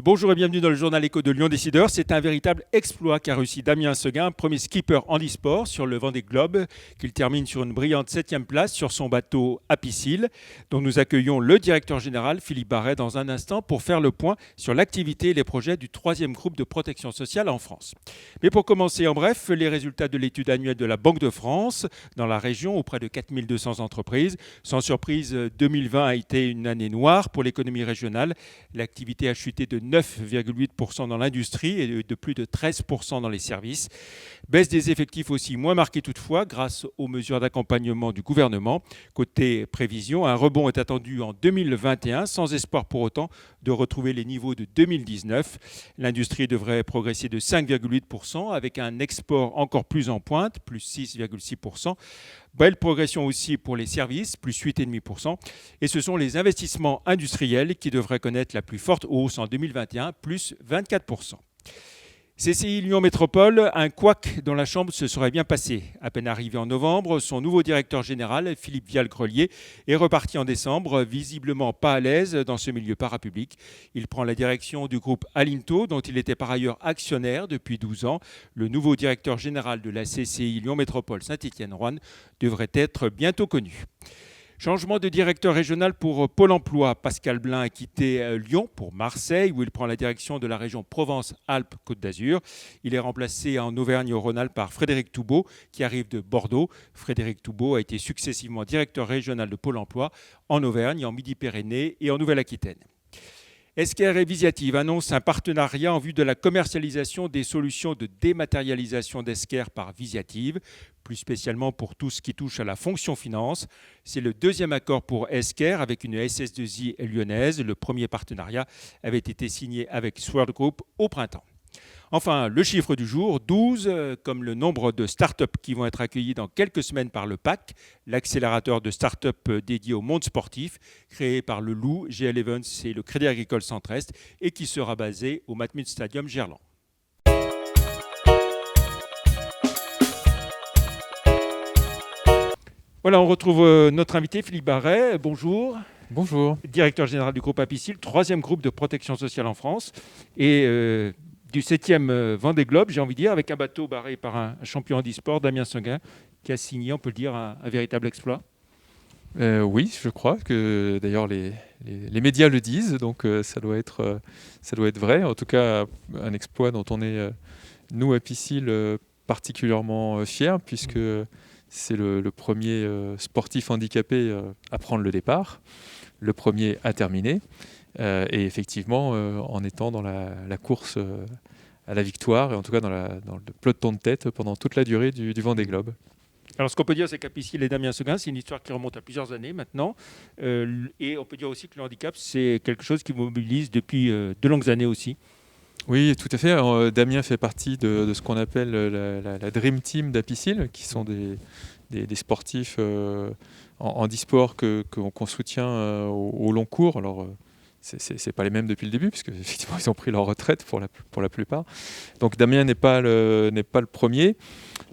Bonjour et bienvenue dans le journal Éco de Lyon Décideur. C'est un véritable exploit qu'a réussi Damien Seguin, premier skipper handisport sur le Vendée Globe, qu'il termine sur une brillante 7e place sur son bateau Apicil, dont nous accueillons le directeur général Philippe Barret dans un instant pour faire le point sur l'activité et les projets du 3e groupe de protection sociale en France. Mais pour commencer, en bref, les résultats de l'étude annuelle de la Banque de France dans la région auprès de 4200 entreprises. Sans surprise, 2020 a été une année noire pour l'économie régionale. L'activité a chuté de 9,8% dans l'industrie et de plus de 13% dans les services. Baisse des effectifs aussi moins marquée toutefois grâce aux mesures d'accompagnement du gouvernement. Côté prévision, un rebond est attendu en 2021 sans espoir pour autant de retrouver les niveaux de 2019. L'industrie devrait progresser de 5,8% avec un export encore plus en pointe, plus 6,6%. Belle progression aussi pour les services, plus 8,5%. Et ce sont les investissements industriels qui devraient connaître la plus forte hausse en 2021, plus 24%. CCI Lyon Métropole, un couac dans la chambre se serait bien passé. À peine arrivé en novembre, son nouveau directeur général, Philippe Vial-Grelier, est reparti en décembre, visiblement pas à l'aise dans ce milieu parapublic. Il prend la direction du groupe Alinto, dont il était par ailleurs actionnaire depuis 12 ans. Le nouveau directeur général de la CCI Lyon Métropole Saint-Étienne-Roanne devrait être bientôt connu. Changement de directeur régional pour Pôle emploi. Pascal Blin a quitté Lyon pour Marseille, où il prend la direction de la région Provence-Alpes-Côte d'Azur. Il est remplacé en Auvergne-Rhône-Alpes par Frédéric Toubeau, qui arrive de Bordeaux. Frédéric Toubeau a été successivement directeur régional de Pôle emploi en Auvergne, en Midi-Pyrénées et en Nouvelle-Aquitaine. Esker et Visiative annonce un partenariat en vue de la commercialisation des solutions de dématérialisation d'Esker par Visiative, plus spécialement pour tout ce qui touche à la fonction finance. C'est le deuxième accord pour Esker avec une SS2I lyonnaise. Le premier partenariat avait été signé avec Sword Group au printemps. Enfin, le chiffre du jour, 12, comme le nombre de startups qui vont être accueillies dans quelques semaines par le PAC, l'accélérateur de startups dédié au monde sportif, créé par le Loup, GL Events et le Crédit Agricole Centre-Est, et qui sera basé au Matmut Stadium Gerland. Voilà, on retrouve notre invité Philippe Barret. Bonjour. Bonjour. Directeur général du groupe Apicil, 3e groupe de protection sociale en France. Et du 7e Vendée Globe, j'ai envie de dire, avec un bateau barré par un champion handisport, Damien Seguin, qui a signé, on peut le dire, un véritable exploit. Oui, je crois que d'ailleurs les médias le disent, donc ça doit être vrai. En tout cas, un exploit dont on est, nous, Apicil, particulièrement fiers, puisque c'est le premier sportif handicapé à prendre le départ, le premier à terminer, et effectivement, en étant dans la course à la victoire, et en tout cas dans le peloton de tête pendant toute la durée du Vendée Globe. Alors, ce qu'on peut dire, c'est qu'Apicil et Damien Seguin, c'est une histoire qui remonte à plusieurs années maintenant. Et on peut dire aussi que le handicap, c'est quelque chose qui mobilise depuis de longues années aussi. Oui, tout à fait. Alors, Damien fait partie de ce qu'on appelle la Dream Team d'Apicil, qui sont des sportifs en handisport qu'on soutient au long cours. Alors, c'est pas les mêmes depuis le début, puisque effectivement ils ont pris leur retraite pour la plupart. Donc Damien n'est pas le premier,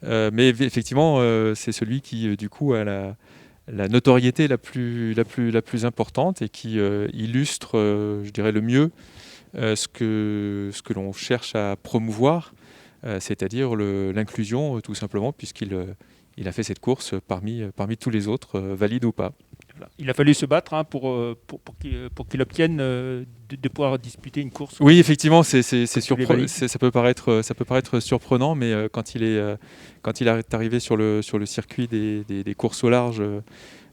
mais effectivement c'est celui qui du coup a la notoriété la plus importante et qui illustre, je dirais, le mieux ce que l'on cherche à promouvoir, c'est-à-dire l'inclusion tout simplement, puisqu'il a fait cette course parmi tous les autres, valides ou pas. Il a fallu se battre pour qu'il obtienne de pouvoir disputer une course. Oui, effectivement, ça peut paraître surprenant, mais quand il est arrivé sur le circuit des courses au large,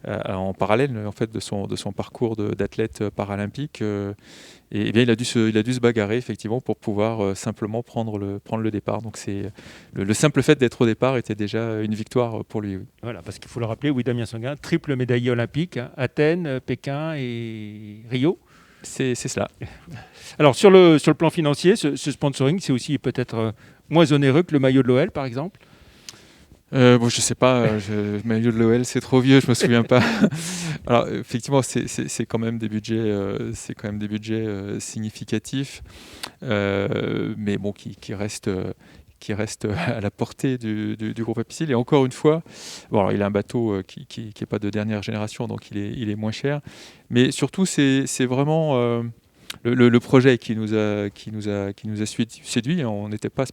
en parallèle en fait de son parcours d'athlète paralympique, et bien il a dû se bagarrer effectivement pour pouvoir simplement prendre le départ. Donc c'est le simple fait d'être au départ était déjà une victoire pour lui. Oui. Voilà, parce qu'il faut le rappeler, oui, Damien Seguin, triple médaillé olympique, Athènes, Pékin et Rio. C'est cela. Alors sur le plan financier, ce sponsoring, c'est aussi peut-être moins onéreux que le maillot de l'OL par exemple. Je sais pas, le maillot de l'OL c'est trop vieux, je me souviens pas. Alors effectivement c'est quand même des budgets, significatifs, mais bon qui restent à la portée du groupe Apicil. Et encore une fois, bon, alors, il a un bateau qui est pas de dernière génération, donc il est moins cher. Mais surtout c'est vraiment le projet qui nous a séduit. On n'était pas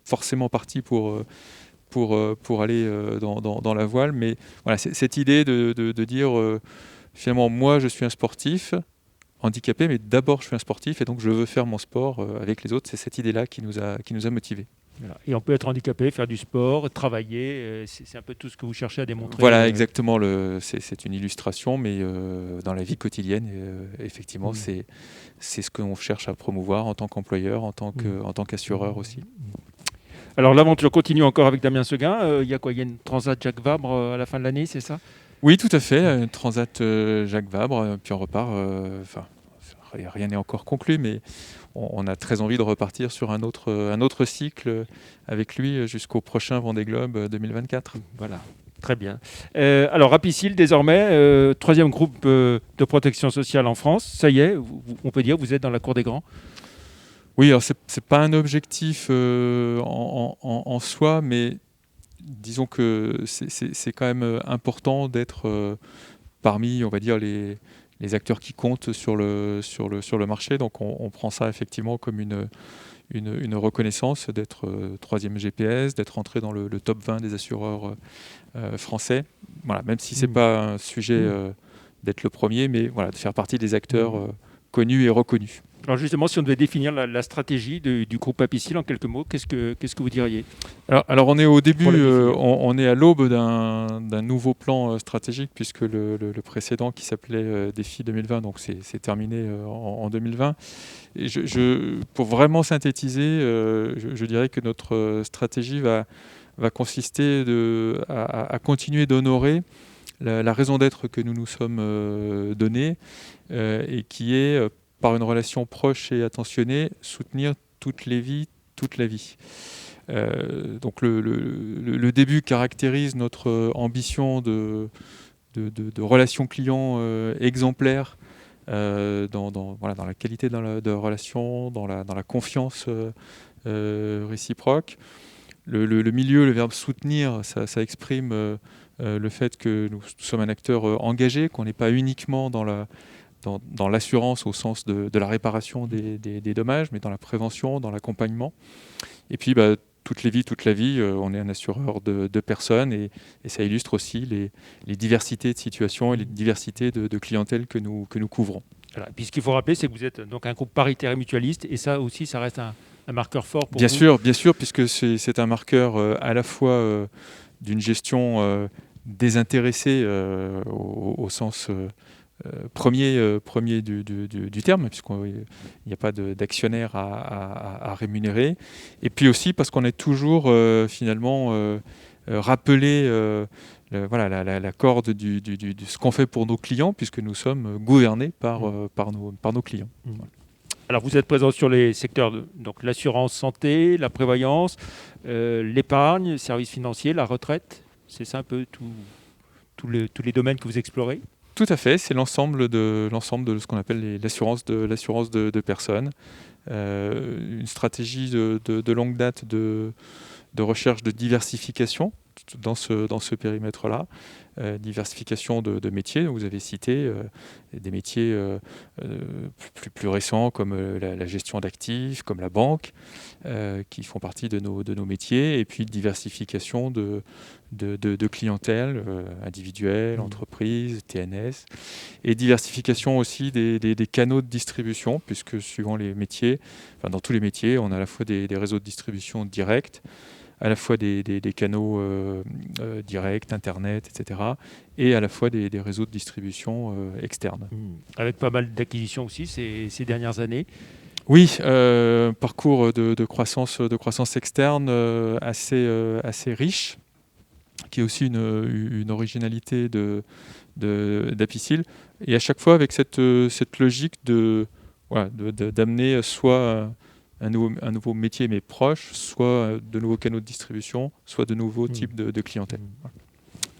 forcément parti pour aller dans la voile, mais voilà, cette idée de dire finalement, moi je suis un sportif handicapé, mais d'abord je suis un sportif et donc je veux faire mon sport avec les autres. C'est cette idée-là qui nous a motivés. Voilà. Et on peut être handicapé, faire du sport, travailler, c'est un peu tout ce que vous cherchez à démontrer. Voilà, exactement. C'est une illustration, mais dans la vie quotidienne, effectivement, c'est ce qu'on cherche à promouvoir en tant qu'employeur, en tant qu'assureur aussi. Alors l'aventure continue encore avec Damien Seguin. Il y a quoi? Il y a une Transat Jacques Vabre à la fin de l'année, c'est ça? Oui, tout à fait. Une Transat Jacques Vabre, puis on repart. Rien n'est encore conclu, mais on a très envie de repartir sur un autre cycle avec lui jusqu'au prochain Vendée Globe 2024. Voilà, très bien. Alors Apicil, désormais, troisième groupe de protection sociale en France. Ça y est, on peut dire que vous êtes dans la cour des grands. Oui, alors c'est pas un objectif en soi, mais disons que c'est quand même important d'être parmi, on va dire, les acteurs qui comptent sur le marché. Donc on prend ça effectivement comme une reconnaissance d'être troisième GPS, d'être entré dans le top 20 des assureurs français. Voilà, même si c'est pas un sujet d'être le premier, mais voilà, de faire partie des acteurs connus et reconnus. Alors justement, si on devait définir la stratégie du groupe Apicil en quelques mots, qu'est-ce que vous diriez? Alors on est au début, on est à l'aube d'un nouveau plan stratégique, puisque le précédent qui s'appelait Défi 2020, donc c'est terminé en 2020. Et pour vraiment synthétiser, je dirais que notre stratégie va consister à continuer d'honorer la raison d'être que nous nous sommes donnée, et qui est, par une relation proche et attentionnée, soutenir toutes les vies, toute la vie. Donc le début caractérise notre ambition de relations clients exemplaires, dans la qualité de relation, dans la confiance réciproque. Le milieu, le verbe soutenir, ça exprime le fait que nous sommes un acteur engagé, qu'on n'est pas uniquement dans l'assurance au sens de la réparation des dommages, mais dans la prévention, dans l'accompagnement. Et puis, toutes les vies, toute la vie, on est un assureur de personnes, et ça illustre aussi les diversités de situations et les diversités de clientèle que nous couvrons. Voilà. Et puis ce qu'il faut rappeler, c'est que vous êtes donc un groupe paritaire et mutualiste, et ça aussi, ça reste un marqueur fort pour vous. Bien sûr, puisque c'est un marqueur à la fois d'une gestion désintéressée au sens premier du terme, puisqu'il n'y a pas d'actionnaire à rémunérer, et puis aussi parce qu'on est toujours finalement rappelé la corde de ce qu'on fait pour nos clients, puisque nous sommes gouvernés par nos clients. Alors vous êtes présent sur les secteurs donc l'assurance santé, la prévoyance, l'épargne, services financiers, la retraite. C'est ça un peu tous les domaines que vous explorez? Tout à fait, c'est l'ensemble de ce qu'on appelle l'assurance de personnes. Une stratégie de longue date de recherche de diversification dans ce périmètre-là. Diversification de métiers, vous avez cité des métiers plus récents comme la gestion d'actifs, comme la banque, qui font partie de nos métiers, et puis diversification de clientèle individuelle, entreprise, TNS, et diversification aussi des canaux de distribution, puisque suivant les métiers, dans tous les métiers, on a à la fois des réseaux de distribution directs, à la fois des canaux directs, Internet, etc., et à la fois des réseaux de distribution externes. Avec pas mal d'acquisitions aussi ces dernières années. Oui, parcours de croissance externe assez riche, qui est aussi une originalité d'Apicil, et à chaque fois avec cette logique d'amener soit un nouveau métier mais proche, soit de nouveaux canaux de distribution, soit de nouveaux types de clientèle.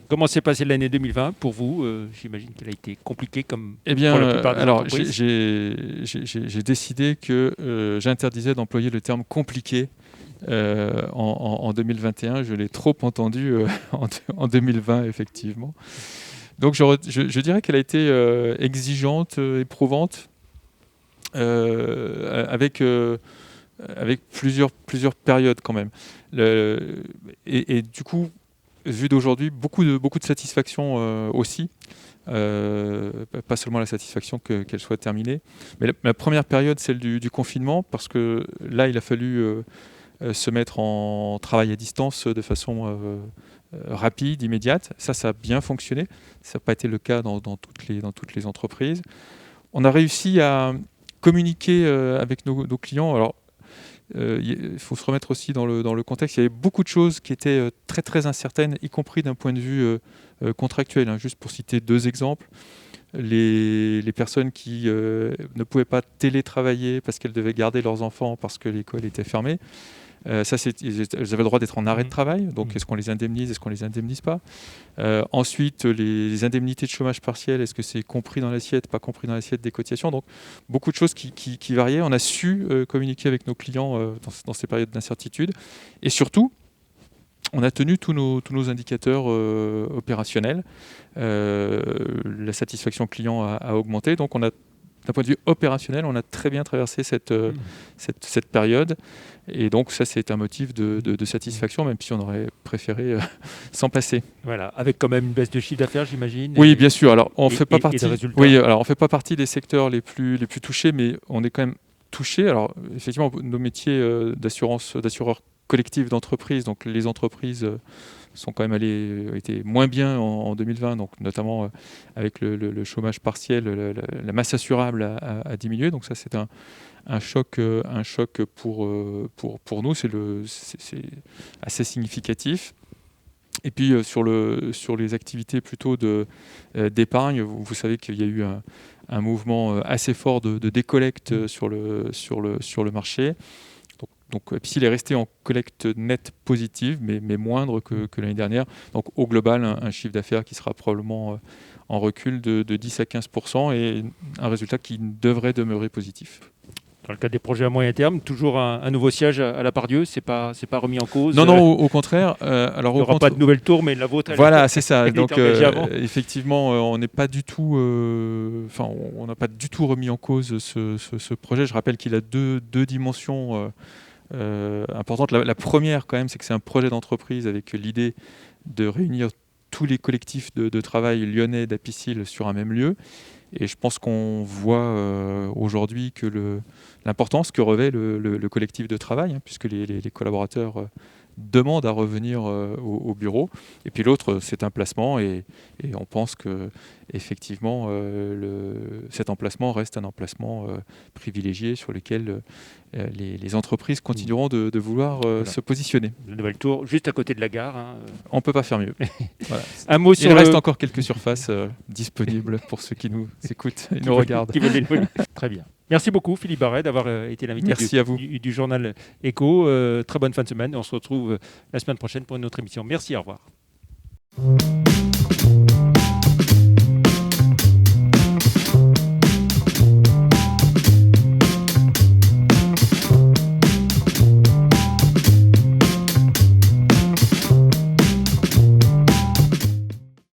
Comment s'est passée l'année 2020 pour vous? J'imagine qu'elle a été compliquée comme pour la plupart des entreprises. J'ai décidé que j'interdisais d'employer le terme compliqué en 2021. Je l'ai trop entendu en 2020, effectivement. Donc je dirais qu'elle a été exigeante, éprouvante, avec plusieurs périodes quand même. Et du coup, vu d'aujourd'hui, beaucoup de satisfaction aussi. Pas seulement la satisfaction qu'elle soit terminée. Mais la première période, celle du confinement, parce que là, il a fallu se mettre en travail à distance de façon rapide, immédiate. Ça a bien fonctionné. Ça n'a pas été le cas dans toutes les entreprises. On a réussi à communiquer avec nos clients. Alors, il faut se remettre aussi dans le contexte. Il y avait beaucoup de choses qui étaient très très incertaines, y compris d'un point de vue contractuel. Juste pour citer 2 exemples, les personnes qui ne pouvaient pas télétravailler parce qu'elles devaient garder leurs enfants parce que l'école était fermée. Elles avaient le droit d'être en arrêt de travail, donc est-ce qu'on les indemnise, est-ce qu'on les indemnise pas. Ensuite, les indemnités de chômage partiel, est-ce que c'est compris dans l'assiette, pas compris dans l'assiette des cotisations. Donc beaucoup de choses qui variaient. On a su communiquer avec nos clients dans ces périodes d'incertitude. Et surtout, on a tenu tous nos indicateurs opérationnels. La satisfaction client a augmenté, donc on a, d'un point de vue opérationnel, on a très bien traversé cette période. Et donc ça, c'est un motif de satisfaction, même si on aurait préféré s'en passer. Voilà, avec quand même une baisse de chiffre d'affaires, j'imagine. Oui, bien sûr. Alors, on fait pas partie. Oui, alors on fait pas partie des secteurs les plus touchés, mais on est quand même touché. Alors, effectivement, nos métiers d'assureurs collectifs d'entreprises, donc les entreprises sont quand même été moins bien en 2020, donc notamment avec le chômage partiel, la masse assurable a diminué. Donc ça, c'est un choc pour nous, c'est assez significatif. Et puis sur les activités plutôt d'épargne, vous savez qu'il y a eu un mouvement assez fort de décollecte sur le marché. Donc Apicil est resté en collecte nette positive, mais moindre que l'année dernière. Donc au global, un chiffre d'affaires qui sera probablement en recul de 10 à 15% et un résultat qui devrait demeurer positif. Dans le cadre des projets à moyen terme, toujours un nouveau siège à la Part-Dieu, c'est pas remis en cause. Non, au contraire. Alors, il n'y aura pas de nouvelle tour, mais la vôtre. Voilà, c'est ça. Donc effectivement, on n'est pas du tout, on n'a pas du tout remis en cause ce projet. Je rappelle qu'il a deux dimensions importantes. La première, quand même, c'est que c'est un projet d'entreprise avec l'idée de réunir tous les collectifs de travail lyonnais d'Apicil sur un même lieu. Et je pense qu'on voit aujourd'hui que l'importance que revêt le collectif de travail, puisque les collaborateurs demandent à revenir au bureau. Et puis l'autre, c'est un placement, et on pense que effectivement, cet emplacement reste un emplacement privilégié sur lequel les entreprises continueront de vouloir se positionner. Le Nouvelle Tour, juste à côté de la gare. On ne peut pas faire mieux. Voilà. Un mot sur Il reste encore quelques surfaces disponibles pour ceux qui nous écoutent et nous regardent. Très bien. Merci beaucoup Philippe Barret d'avoir été l'invité du journal Écho. Très bonne fin de semaine. On se retrouve la semaine prochaine pour une autre émission. Merci, au revoir.